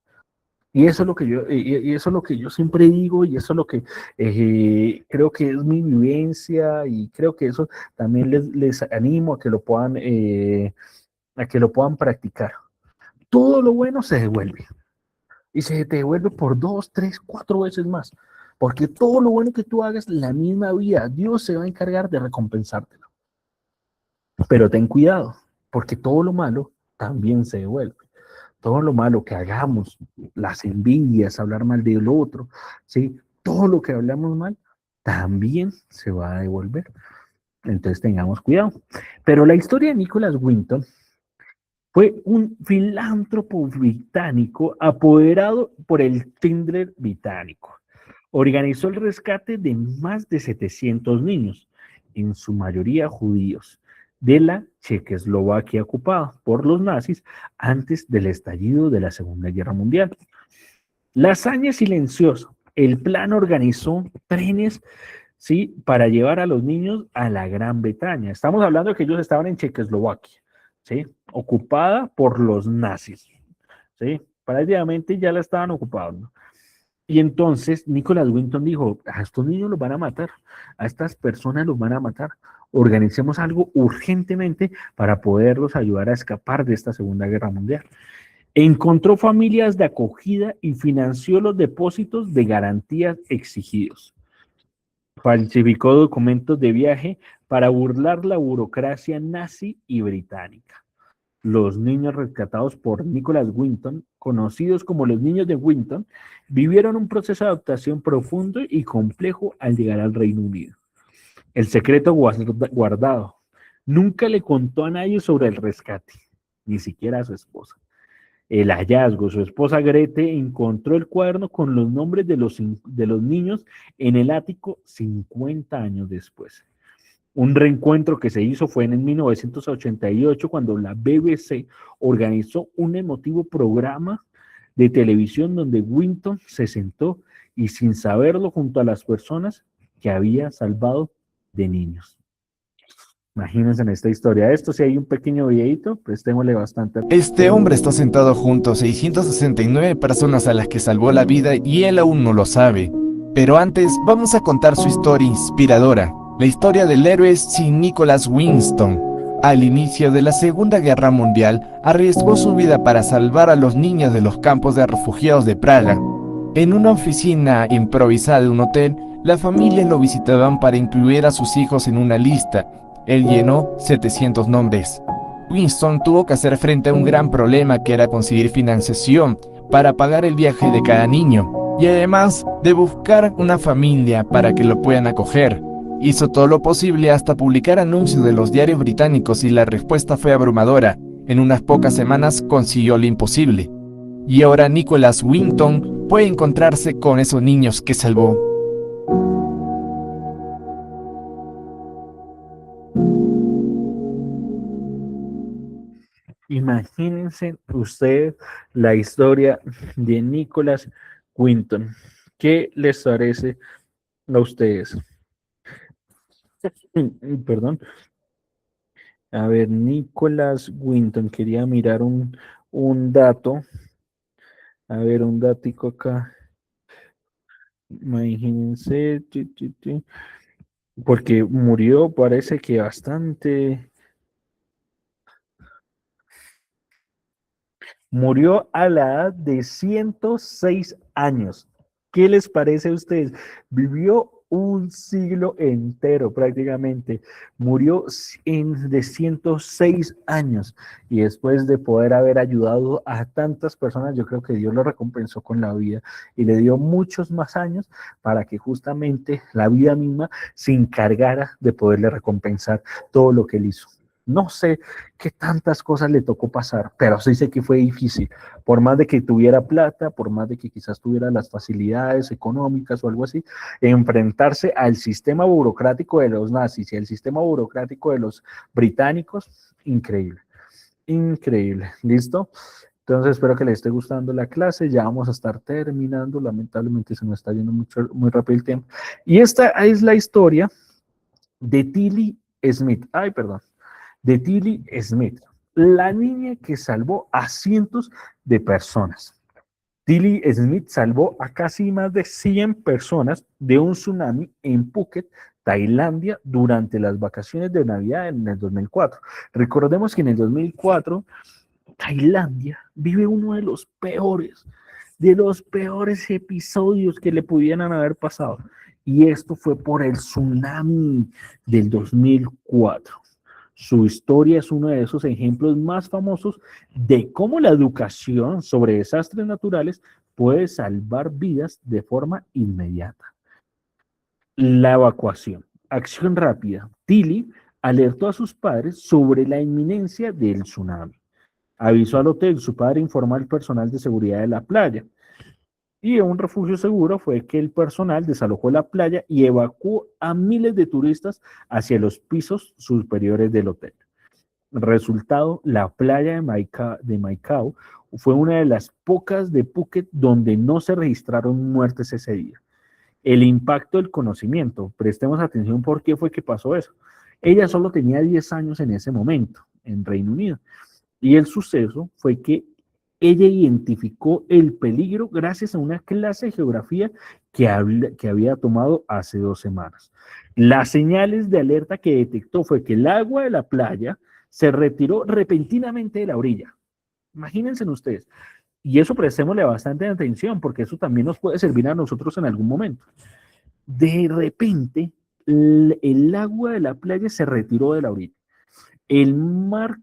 Y eso es lo que y eso es lo que yo siempre digo, y eso es lo que creo que es mi vivencia, y creo que eso también les animo a que lo puedan practicar. Todo lo bueno se devuelve, y se te devuelve por 2, 3, 4 veces más, porque todo lo bueno que tú hagas, la misma vida, Dios se va a encargar de recompensártelo. Pero ten cuidado, porque todo lo malo también se devuelve. Todo lo malo que hagamos, las envidias, hablar mal del otro, ¿sí? Todo lo que hablamos mal también se va a devolver. Entonces tengamos cuidado. Pero la historia de Nicholas Winton fue un filántropo británico apoderado por el Tindred británico. Organizó el rescate de más de 700 niños, en su mayoría judíos, de la Checoslovaquia ocupada por los nazis antes del estallido de la Segunda Guerra Mundial. La hazaña es silenciosa. El plan organizó trenes, ¿sí?, para llevar a los niños a la Gran Bretaña. Estamos hablando de que ellos estaban en Checoslovaquia, ¿sí?, ocupada por los nazis, ¿sí? Prácticamente ya la estaban ocupando. Y entonces Nicholas Winton dijo, a estos niños los van a matar, a estas personas los van a matar. Organicemos algo urgentemente para poderlos ayudar a escapar de esta Segunda Guerra Mundial. Encontró familias de acogida y financió los depósitos de garantías exigidos. Falsificó documentos de viaje para burlar la burocracia nazi y británica. Los niños rescatados por Nicholas Winton, conocidos como los niños de Winton, vivieron un proceso de adaptación profundo y complejo al llegar al Reino Unido. El secreto guardado. Nunca le contó a nadie sobre el rescate, ni siquiera a su esposa. El hallazgo, su esposa Grete encontró el cuaderno con los nombres de los niños en el ático 50 años después. Un reencuentro que se hizo fue en 1988, cuando la BBC organizó un emotivo programa de televisión donde Winton se sentó y, sin saberlo, junto a las personas que había salvado de niños. Imagínense en esta historia. Esto, si hay un pequeño videito, prestémosle bastante. Este hombre está sentado junto a 669 personas a las que salvó la vida y él aún no lo sabe. Pero antes vamos a contar su historia inspiradora, la historia del héroe Sir Nicholas Winton. Al inicio de la Segunda Guerra Mundial, arriesgó su vida para salvar a los niños de los campos de refugiados de Praga. En una oficina improvisada de un hotel, la familia lo visitaban para incluir a sus hijos en una lista. Él llenó 700 nombres. Winston tuvo que hacer frente a un gran problema, que era conseguir financiación para pagar el viaje de cada niño, y además de buscar una familia para que lo puedan acoger. Hizo todo lo posible hasta publicar anuncios de los diarios británicos, y la respuesta fue abrumadora. En unas pocas semanas consiguió lo imposible. Y ahora Nicholas Winton puede encontrarse con esos niños que salvó. Imagínense ustedes la historia de Nicholas Winton. ¿Qué les parece a ustedes? Perdón. A ver, Nicholas Winton, quería mirar un dato. A ver, un datico acá. Imagínense, porque murió, parece que bastante. Murió a la edad de 106 años. ¿Qué les parece a ustedes? Vivió un siglo entero prácticamente. Murió de 106 años y después de poder haber ayudado a tantas personas, yo creo que Dios lo recompensó con la vida y le dio muchos más años para que justamente la vida misma se encargara de poderle recompensar todo lo que él hizo. No sé qué tantas cosas le tocó pasar, pero sí sé que fue difícil. Por más de que tuviera plata, por más de que quizás tuviera las facilidades económicas o algo así, enfrentarse al sistema burocrático de los nazis y al sistema burocrático de los británicos, increíble, increíble. ¿Listo? Entonces espero que les esté gustando la clase, ya vamos a estar terminando, lamentablemente se nos está yendo muy rápido el tiempo. Y esta es la historia de Tilly Smith. Ay, perdón. De Tilly Smith, la niña que salvó a cientos de personas. Tilly Smith salvó a casi más de 100 personas de un tsunami en Phuket, Tailandia, durante las vacaciones de Navidad en el 2004. Recordemos que en el 2004, Tailandia vive uno de los peores episodios que le pudieran haber pasado. Y esto fue por el tsunami del 2004. Su historia es uno de esos ejemplos más famosos de cómo la educación sobre desastres naturales puede salvar vidas de forma inmediata. La evacuación. Acción rápida. Tilly alertó a sus padres sobre la inminencia del tsunami. Avisó al hotel, su padre informó al personal de seguridad de la playa. Y un refugio seguro fue que el personal desalojó la playa y evacuó a miles de turistas hacia los pisos superiores del hotel. Resultado, la playa de Maicao fue una de las pocas de Phuket donde no se registraron muertes ese día. El impacto del conocimiento, prestemos atención por qué fue que pasó eso. Ella solo tenía 10 años en ese momento, en Reino Unido, y el suceso fue que ella identificó el peligro gracias a una clase de geografía que había tomado hace 2 semanas. Las señales de alerta que detectó fue que el agua de la playa se retiró repentinamente de la orilla. Imagínense ustedes. Y eso prestémosle bastante atención porque eso también nos puede servir a nosotros en algún momento. De repente, el agua de la playa se retiró de la orilla. El mar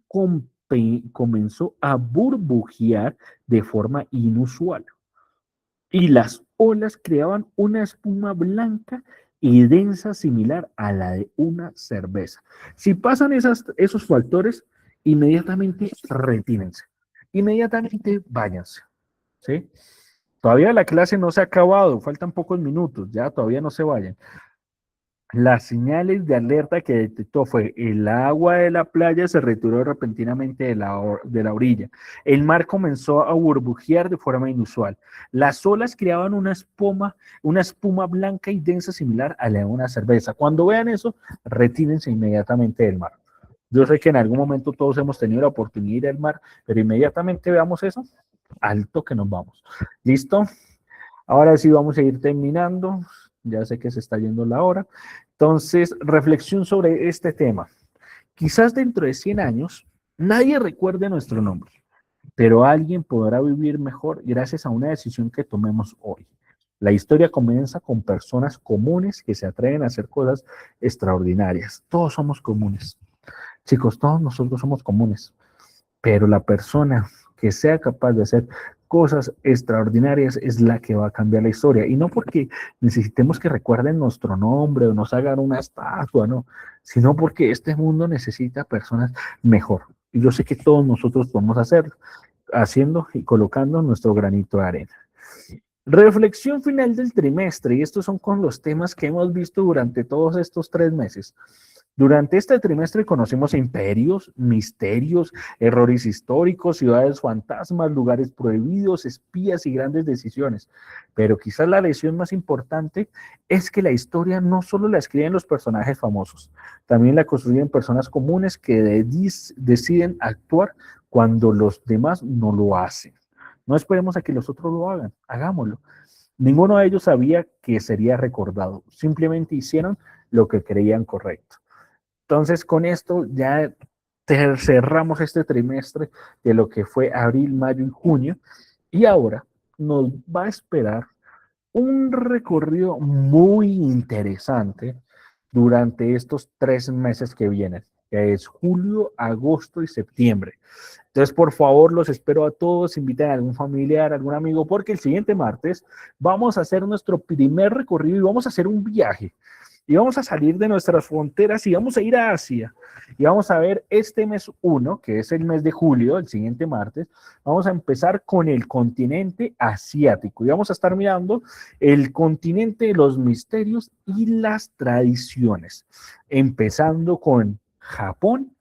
comenzó a burbujear de forma inusual y las olas creaban una espuma blanca y densa similar a la de una cerveza. Si pasan esos factores, inmediatamente retírense, inmediatamente váyanse, ¿sí? Todavía la clase no se ha acabado, faltan pocos minutos, ya todavía no se vayan. Las señales de alerta que detectó fue el agua de la playa se retiró repentinamente de la orilla. El mar comenzó a burbujear de forma inusual. Las olas creaban una espuma blanca y densa similar a la de una cerveza. Cuando vean eso, retírense inmediatamente del mar. Yo sé que en algún momento todos hemos tenido la oportunidad de ir al mar, pero inmediatamente veamos eso, alto que nos vamos. ¿Listo? Ahora sí vamos a ir terminando. Ya sé que se está yendo la hora. Entonces, reflexión sobre este tema. Quizás dentro de 100 años nadie recuerde nuestro nombre, pero alguien podrá vivir mejor gracias a una decisión que tomemos hoy. La historia comienza con personas comunes que se atreven a hacer cosas extraordinarias. Todos somos comunes. Chicos, todos nosotros somos comunes, pero la persona que sea capaz de hacer cosas extraordinarias es la que va a cambiar la historia. Y no porque necesitemos que recuerden nuestro nombre o nos hagan una estatua, no, sino porque este mundo necesita personas mejor. Y yo sé que todos nosotros podemos hacerlo, haciendo y colocando nuestro granito de arena. Reflexión final del trimestre, y estos son con los temas que hemos visto durante todos estos 3 meses. Durante este trimestre conocimos imperios, misterios, errores históricos, ciudades fantasmas, lugares prohibidos, espías y grandes decisiones. Pero quizás la lección más importante es que la historia no solo la escriben los personajes famosos, también la construyen personas comunes que deciden actuar cuando los demás no lo hacen. No esperemos a que los otros lo hagan, hagámoslo. Ninguno de ellos sabía que sería recordado, simplemente hicieron lo que creían correcto. Entonces, con esto ya cerramos este trimestre de lo que fue abril, mayo y junio, y ahora nos va a esperar un recorrido muy interesante durante estos 3 meses que vienen, que es julio, agosto y septiembre. Entonces, por favor, los espero a todos, inviten a algún familiar, algún amigo, porque el siguiente martes vamos a hacer nuestro primer recorrido y vamos a hacer un viaje. Y vamos a salir de nuestras fronteras y vamos a ir a Asia. Y vamos a ver este mes 1, que es el mes de julio, el siguiente martes, vamos a empezar con el continente asiático. Y vamos a estar mirando el continente de los misterios y las tradiciones, empezando con Japón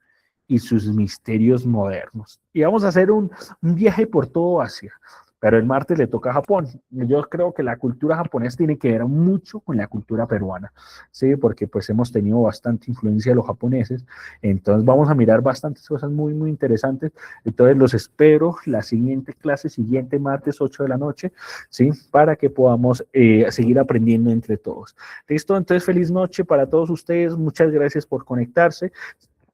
y sus misterios modernos. Y vamos a hacer un viaje por todo Asia. Pero el martes le toca a Japón. Yo creo que la cultura japonesa tiene que ver mucho con la cultura peruana, ¿sí? Porque pues hemos tenido bastante influencia de los japoneses, entonces vamos a mirar bastantes cosas muy, muy interesantes. Entonces los espero la siguiente clase, siguiente martes 8 de la noche, ¿sí? Para que podamos seguir aprendiendo entre todos. ¿Listo? Entonces feliz noche para todos ustedes, muchas gracias por conectarse.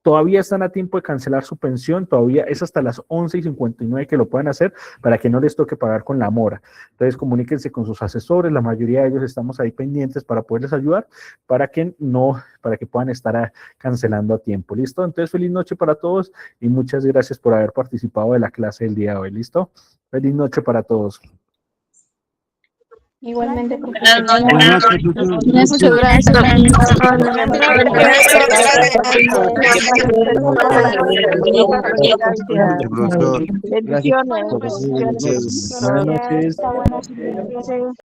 Todavía están a tiempo de cancelar su pensión, todavía es hasta las 11:59 que lo pueden hacer para que no les toque pagar con la mora. Entonces comuníquense con sus asesores, la mayoría de ellos estamos ahí pendientes para poderles ayudar, para que puedan estar cancelando a tiempo. ¿Listo? Entonces feliz noche para todos y muchas gracias por haber participado de la clase del día de hoy. ¿Listo? Feliz noche para todos. Igualmente, Buenas profesor. noches. Muchas gracias. Profesor. Bendiciones. Buenas noches. Bendiciones.